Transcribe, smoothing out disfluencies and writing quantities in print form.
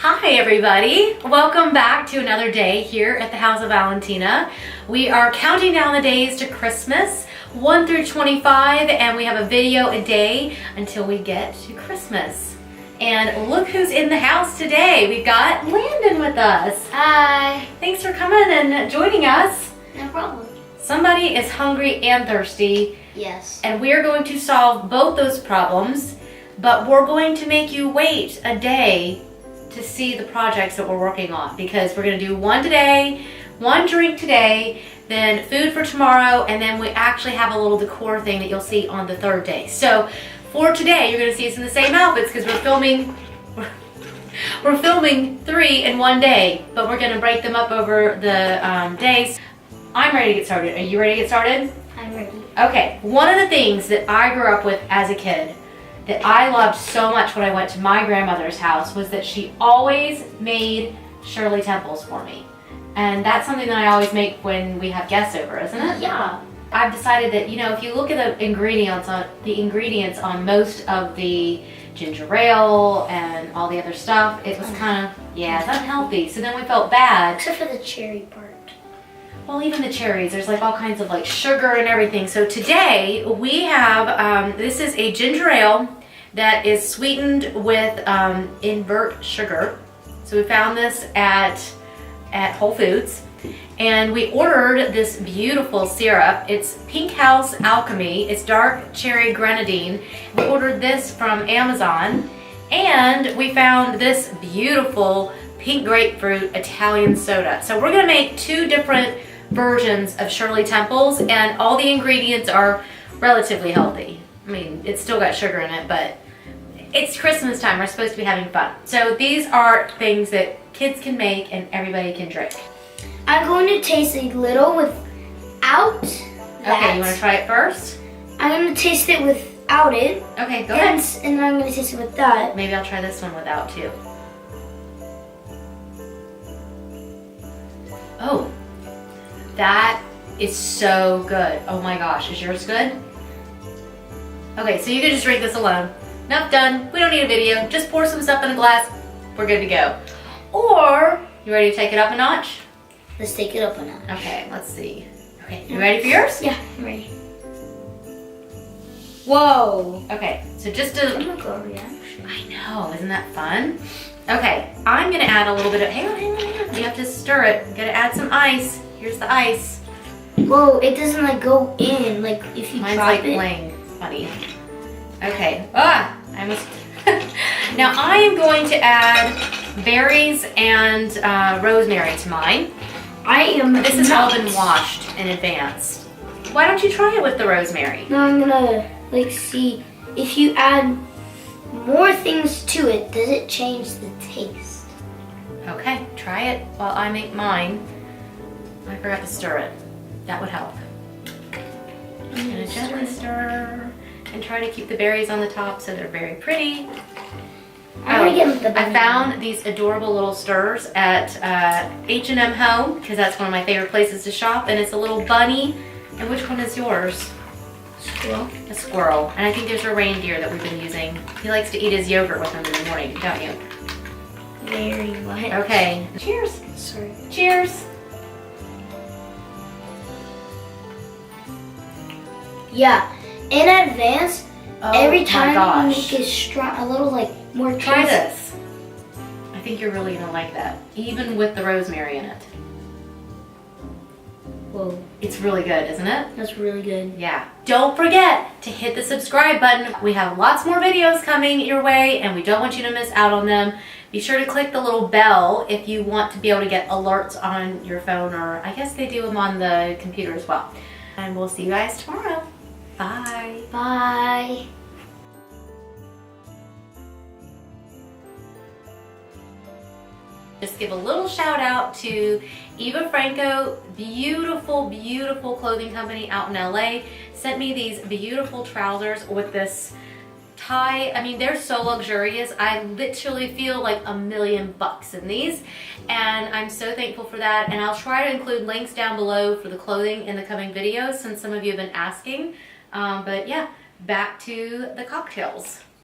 Hi everybody! Welcome back to another day here at the House of Valentina. We are counting down the days to Christmas, 1 through 25, and we have a video a day until we get to Christmas. And look who's in the house today. We've got Landon with us. Hi. Thanks for coming and joining us. No problem. Somebody is hungry and thirsty. Yes. And we are going to solve both those problems, but we're going to make you wait a day to see the projects that we're working on, because we're going to do one today, one drink today, then food for tomorrow, and then we actually have a little decor thing that you'll see on the third day. So for today, you're going to see us in the same outfits because we're filming 3 in one day, but we're going to break them up over the days. I'm ready to get started. Are you ready to get started? I'm ready. Okay, one of the things that I grew up with as a kid that I loved so much when I went to my grandmother's house was that she always made Shirley temples for me. And that's something that I always make when we have guests over, isn't it? Yeah. I've decided that, you know, if you look at the ingredients on most of the ginger ale and all the other stuff, it was kind of, it's unhealthy. So then we felt bad. Except for the cherry part. Well, even the cherries, there's like all kinds of like sugar and everything. So today we have, this is a ginger ale that is sweetened with invert sugar. So we found this at Whole Foods. And we ordered this beautiful syrup. It's Pink House Alchemy. It's dark cherry grenadine. We ordered this from Amazon. And we found this beautiful pink grapefruit Italian soda. So we're gonna make 2 different versions of Shirley Temples, and all the ingredients are relatively healthy. I mean, it's still got sugar in it, but it's Christmas time. We're supposed to be having fun. So these are things that kids can make and everybody can drink. I'm going to taste a little without that. Okay, you want to try it first? I'm going to taste it without it. Okay, go ahead. And then I'm going to taste it with that. Maybe I'll try this one without too. Oh, that is so good. Oh my gosh, is yours good? Okay, so you can just drink this alone. Enough done. We don't need a video. Just pour some stuff in a glass. We're good to go. Or, you ready to take it up a notch? Let's take it up a notch. Okay, let's see. Okay, you ready for yours? Yeah, I'm ready. Whoa. Okay, so just to... Chemical reaction. I know, isn't that fun? Okay, I'm gonna add a little bit of... Hang on. You have to stir it. You gotta add some ice. Here's the ice. Whoa, it doesn't like go in, like if you Mine's drop like it. bling. Funny. Okay. I almost... Now I am going to add berries and rosemary to mine. This has all been washed in advance. Why don't you try it with the rosemary? Now I'm gonna like see if you add more things to it, does it change the taste? Okay, try it while I make mine. I forgot to stir it. That would help. I'm gonna gently stir and try to keep the berries on the top so they're very pretty. I found these adorable little stirrers at H&M Home because that's one of my favorite places to shop, and it's a little bunny. And which one is yours? Squirrel. A squirrel. And I think there's a reindeer that we've been using. He likes to eat his yogurt with him in the morning, don't you? Very much. Okay. Cheers. Sorry. Cheers. Yeah. In advance, every time you make it strong, a little like more taste. Try this. I think you're really gonna like that, even with the rosemary in it. Whoa. It's really good, isn't it? That's really good. Yeah. Don't forget to hit the subscribe button. We have lots more videos coming your way, and we don't want you to miss out on them. Be sure to click the little bell if you want to be able to get alerts on your phone, or I guess they do them on the computer as well. And we'll see you guys tomorrow. Bye. Bye. Just give a little shout out to Eva Franco, beautiful, beautiful clothing company out in LA. Sent me these beautiful trousers with this tie. I mean, they're so luxurious. I literally feel like $1,000,000 in these, and I'm so thankful for that. And I'll try to include links down below for the clothing in the coming videos since some of you have been asking. But yeah, back to the cocktails.